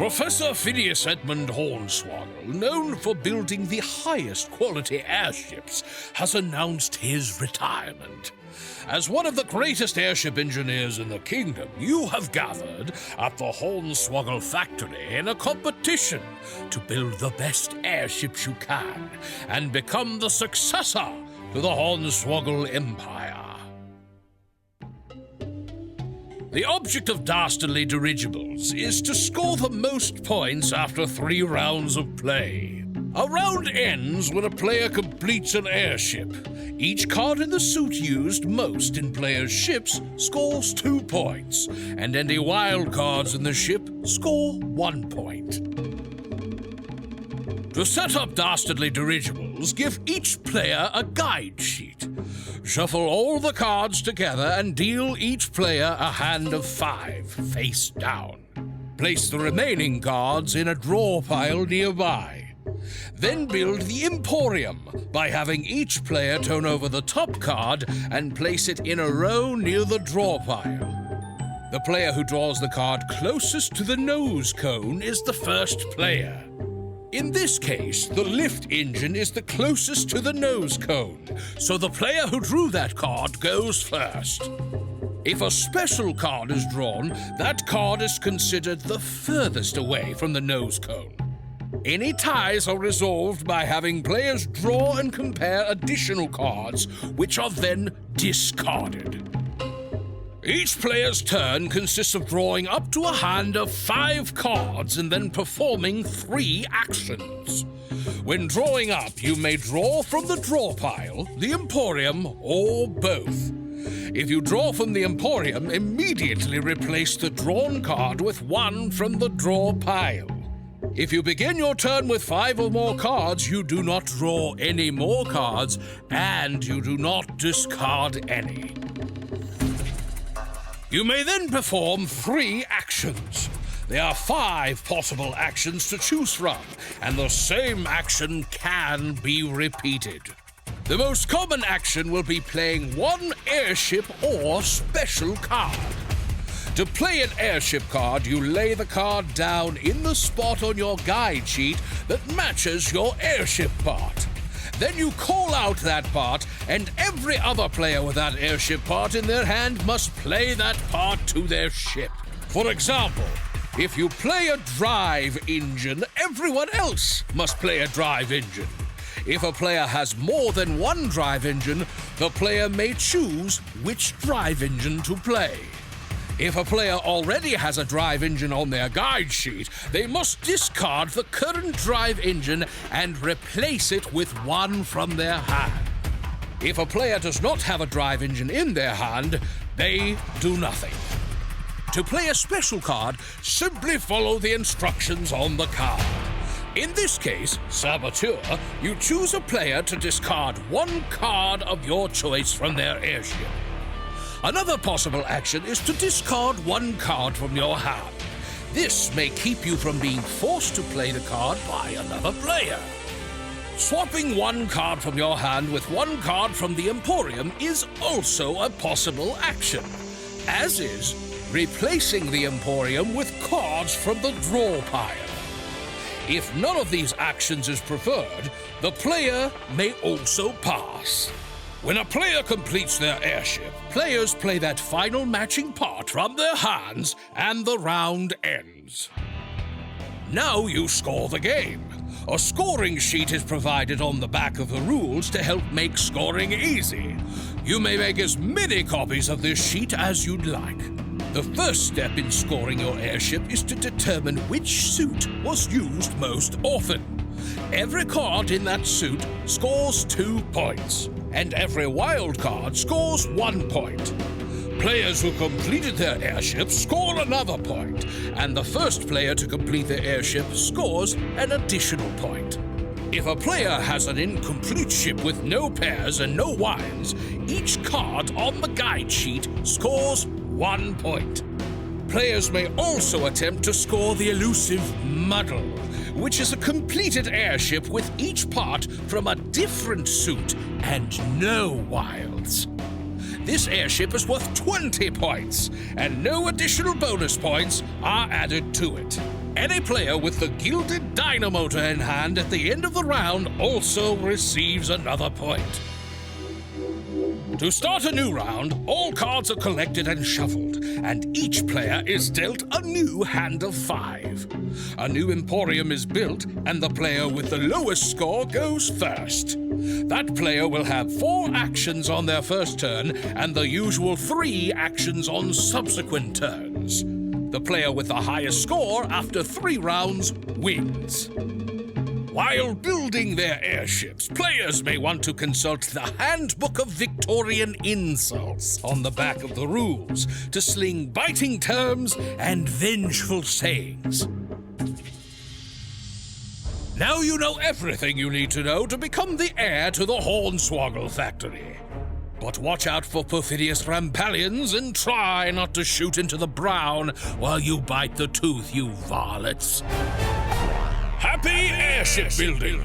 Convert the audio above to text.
Professor Phineas Edmund Hornswoggle, known for building the highest quality airships, has announced his retirement. As one of the greatest airship engineers in the kingdom, you have gathered at the Hornswoggle factory in a competition to build the best airships you can and become the successor to the Hornswoggle Empire. The object of Dastardly Dirigibles is to score the most points after 3 rounds of play. A round ends when a player completes an airship. Each card in the suit used most in players' ships scores 2 points, and any wild cards in the ship score 1 point. To set up Dastardly Dirigibles, give each player a guide sheet. Shuffle all the cards together and deal each player a hand of 5, face down. Place the remaining cards in a draw pile nearby. Then build the Emporium by having each player turn over the top card and place it in a row near the draw pile. The player who draws the card closest to the nose cone is the first player. In this case, the lift engine is the closest to the nose cone, so the player who drew that card goes first. If a special card is drawn, that card is considered the furthest away from the nose cone. Any ties are resolved by having players draw and compare additional cards, which are then discarded. Each player's turn consists of drawing up to a hand of 5 cards and then performing 3 actions. When drawing up, you may draw from the draw pile, the Emporium, or both. If you draw from the Emporium, immediately replace the drawn card with one from the draw pile. If you begin your turn with 5 or more cards, you do not draw any more cards, and you do not discard any. You may then perform 3 actions. There are 5 possible actions to choose from, and the same action can be repeated. The most common action will be playing one airship or special card. To play an airship card, you lay the card down in the spot on your guide sheet that matches your airship part. Then you call out that part, and every other player with that airship part in their hand must play that part to their ship. For example, if you play a drive engine, everyone else must play a drive engine. If a player has more than one drive engine, the player may choose which drive engine to play. If a player already has a drive engine on their guide sheet, they must discard the current drive engine and replace it with one from their hand. If a player does not have a drive engine in their hand, they do nothing. To play a special card, simply follow the instructions on the card. In this case, Saboteur, you choose a player to discard 1 card of your choice from their airship. Another possible action is to discard 1 card from your hand. This may keep you from being forced to play the card by another player. Swapping 1 card from your hand with 1 card from the Emporium is also a possible action, as is replacing the Emporium with cards from the draw pile. If none of these actions is preferred, the player may also pass. When a player completes their airship, players play that final matching part from their hands and the round ends. Now you score the game. A scoring sheet is provided on the back of the rules to help make scoring easy. You may make as many copies of this sheet as you'd like. The first step in scoring your airship is to determine which suit was used most often. Every card in that suit scores 2 points, and every wild card scores 1 point. Players who completed their airship score another point, and the first player to complete their airship scores an additional point. If a player has an incomplete ship with no pairs and no wilds, each card on the guide sheet scores 1 point. Players may also attempt to score the elusive Muddle, which is a completed airship with each part from a different suit and no wilds. This airship is worth 20 points, and no additional bonus points are added to it. Any player with the gilded dynamotor in hand at the end of the round also receives another point. To start a new round, all cards are collected and shuffled, and each player is dealt a new hand of 5. A new emporium is built, and the player with the lowest score goes first. That player will have 4 actions on their first turn, and the usual 3 actions on subsequent turns. The player with the highest score after 3 rounds wins. While building their airships, players may want to consult the Handbook of Victorian Insults on the back of the rules to sling biting terms and vengeful sayings. Now you know everything you need to know to become the heir to the Hornswoggle factory. But watch out for perfidious rampallions and try not to shoot into the brown while you bite the tooth, you varlets. Happy airship building!